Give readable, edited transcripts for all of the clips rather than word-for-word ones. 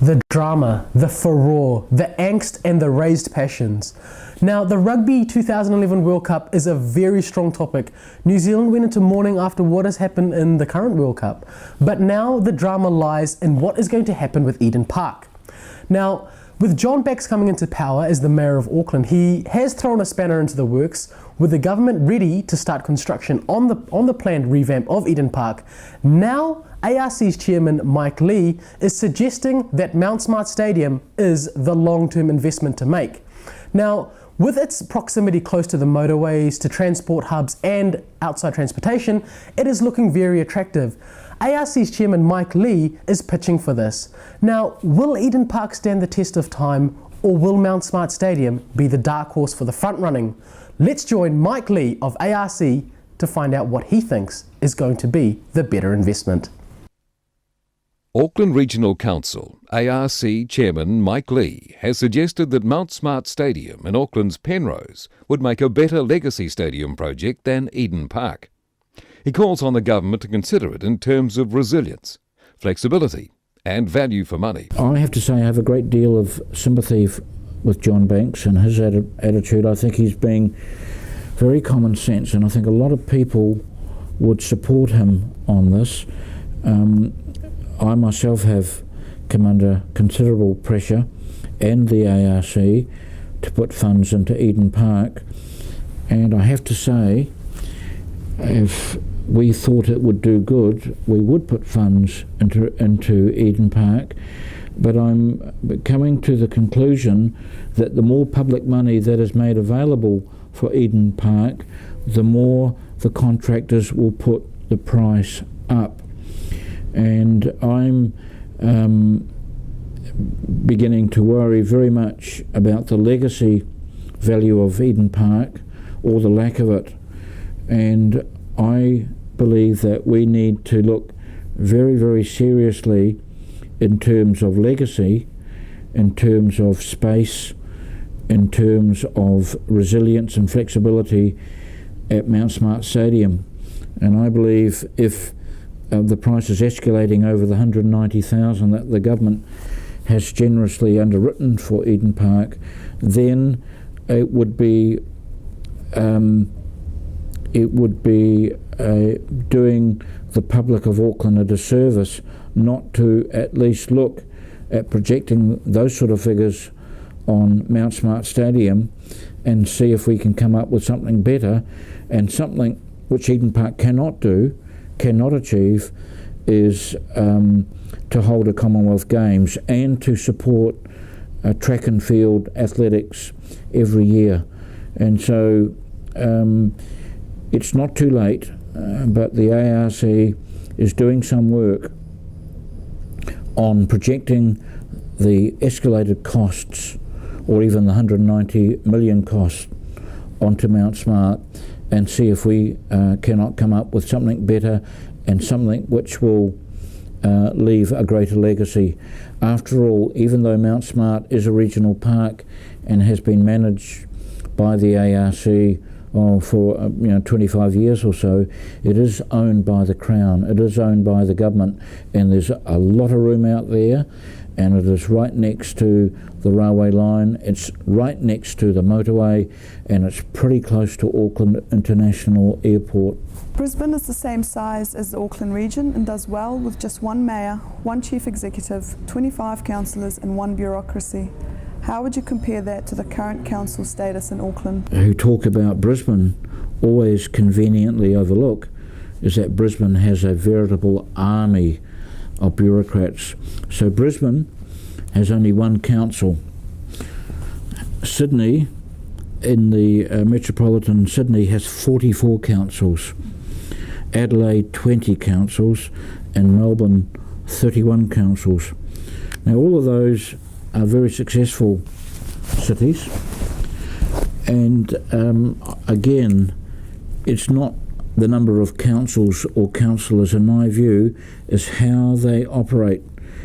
The drama, the furore, the angst and the raised passions. Now, the Rugby 2011 World Cup is a very strong topic. New Zealand went into mourning after what has happened in the current World Cup. But now the drama lies in what is going to happen with Eden Park. Now, with John Bax coming into power as the Mayor of Auckland, he has thrown a spanner into the works with the government ready to start construction on the planned revamp of Eden Park. Now, ARC's chairman Mike Lee is suggesting that Mount Smart Stadium is the long-term investment to make. Now, with its proximity close to the motorways, to transport hubs and outside transportation, it is looking very attractive. ARC's chairman Mike Lee is pitching for this. Now, will Eden Park stand the test of time, or will Mount Smart Stadium be the dark horse for the front running? Let's join Mike Lee of ARC to find out what he thinks is going to be the better investment. Auckland Regional Council ARC Chairman Mike Lee has suggested that Mount Smart Stadium in Auckland's Penrose would make a better legacy stadium project than Eden Park. He calls on the government to consider it in terms of resilience, flexibility and value for money. I have to say I have a great deal of sympathy with John Banks and his attitude. I think he's being very common sense, and I think a lot of people would support him on this. I myself have come under considerable pressure, and the ARC, to put funds into Eden Park, and I have to say, if we thought it would do good, we would put funds into Eden Park, but I'm coming to the conclusion that the more public money that is made available for Eden Park, the more the contractors will put the price up. And I'm beginning to worry very much about the legacy value of Eden Park, or the lack of it. And I believe that we need to look very, very seriously in terms of legacy, in terms of space, in terms of resilience and flexibility at Mount Smart Stadium. And I believe if the price is escalating over the $190,000 that the government has generously underwritten for Eden Park, then it would be doing the public of Auckland a disservice not to at least look at projecting those sort of figures on Mount Smart Stadium and see if we can come up with something better, and something which Eden Park cannot achieve is to hold a Commonwealth Games and to support track and field athletics every year. And so it's not too late, but the ARC is doing some work on projecting the escalated costs, or even the 190 million cost, onto Mount Smart, and see if we cannot come up with something better and something which will leave a greater legacy. After all, even though Mount Smart is a regional park and has been managed by the ARC for 25 years or so, it is owned by the Crown, it is owned by the government, and there's a lot of room out there, and it is right next to the railway line, it's right next to the motorway, and it's pretty close to Auckland International Airport. Brisbane is the same size as the Auckland region and does well with just one mayor, one chief executive, 25 councillors and one bureaucracy. How would you compare that to the current council status in Auckland? Who talk about Brisbane always conveniently overlook is that Brisbane has a veritable army of bureaucrats. So Brisbane has only one council. Sydney, in the metropolitan Sydney, has 44 councils. Adelaide 20 councils, and Melbourne 31 councils. Now all of those are very successful cities, and again, it's not the number of councils or councillors, in my view, is how they operate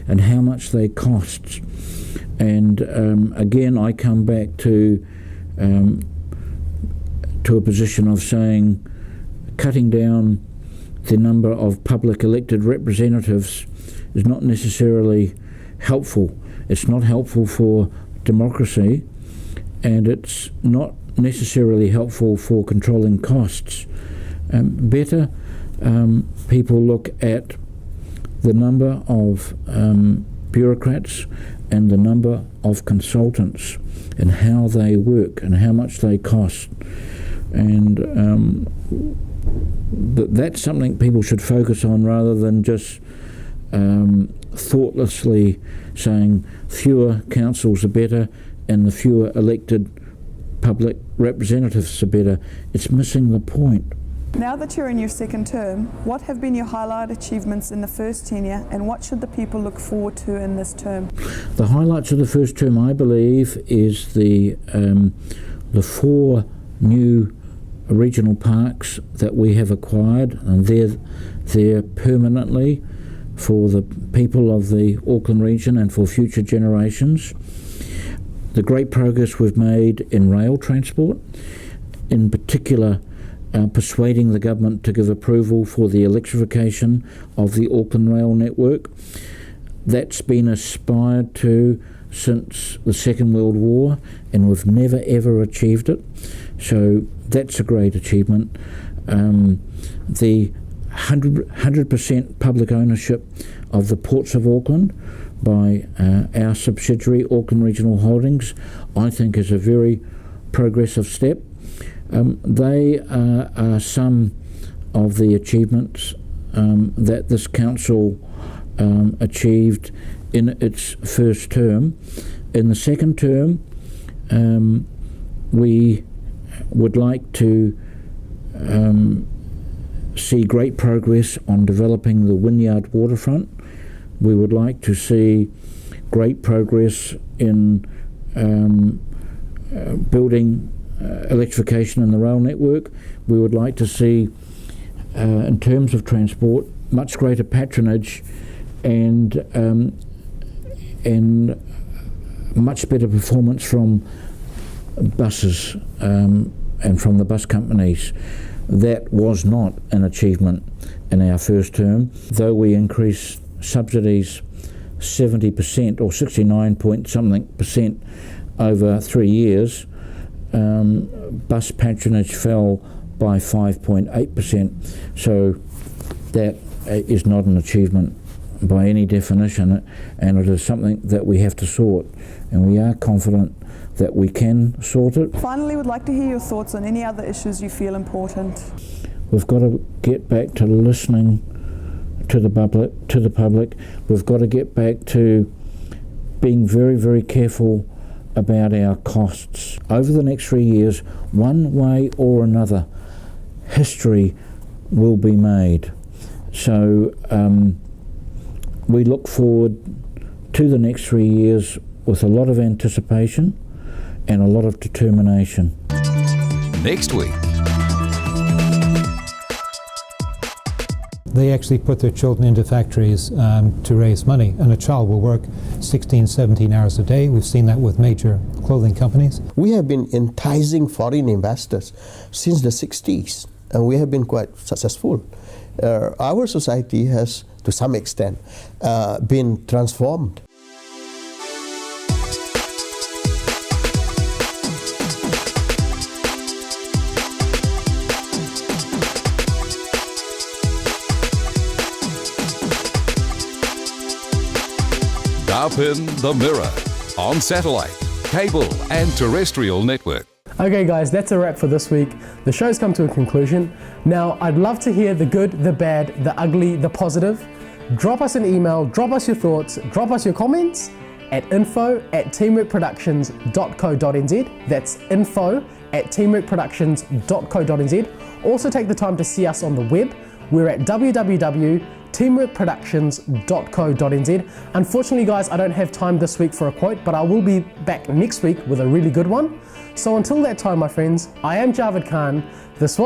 and how much they cost. And again, I come back to a position of saying cutting down the number of public elected representatives is not necessarily helpful. It's not helpful for democracy, and it's not necessarily helpful for controlling costs. Better people look at the number of bureaucrats and the number of consultants and how they work and how much they cost. And that's something people should focus on, rather than just thoughtlessly saying fewer councils are better and the fewer elected public representatives are better. It's missing the point. Now that you're in your second term, what have been your highlight achievements in the first tenure, and what should the people look forward to in this term? The highlights of the first term, I believe, is the 4 new regional parks that we have acquired, and they're there permanently for the people of the Auckland region and for future generations. The great progress we've made in rail transport, in particular persuading the government to give approval for the electrification of the Auckland rail network. That's been aspired to since the Second World War, and we've never ever achieved it. So that's a great achievement. The 100% public ownership of the ports of Auckland by our subsidiary Auckland Regional Holdings, I think, is a very progressive step. They are some of the achievements that this council achieved in its first term. In the second term, we would like to see great progress on developing the Wynyard waterfront. We would like to see great progress in building electrification in the rail network. We would like to see, in terms of transport, much greater patronage and much better performance from buses and from the bus companies. That was not an achievement in our first term. Though we increased subsidies 70% or 69 point something percent over 3 years, bus patronage fell by 5.8%. So that is not an achievement by any definition, and it is something that we have to sort, and we are confident that we can sort it. Finally, we'd like to hear your thoughts on any other issues you feel important. We've got to get back to listening to the public. We've got to get back to being very, very careful about our costs. Over the next 3 years, one way or another, history will be made. So we look forward to the next 3 years with a lot of anticipation and a lot of determination. Next week. They actually put their children into factories to raise money, and a child will work 16, 17 hours a day. We've seen that with major clothing companies. We have been enticing foreign investors since the 60s, and we have been quite successful. Our society has, to some extent, been transformed. Up in the Mirror on satellite, cable and terrestrial network. Okay guys, that's a wrap for this week. The show's come to a conclusion. Now, I'd love to hear the good, the bad, the ugly, the positive. Drop us an email, drop us your thoughts, drop us your comments at info@teamworkproductions.co.nz. That's info@teamworkproductions.co.nz. Also take the time to see us on the web. We're at www.teamworkproductions.co.nz. Unfortunately guys, I don't have time this week for a quote, but I will be back next week with a really good one. So until that time, my friends, I am Javed Khan. This was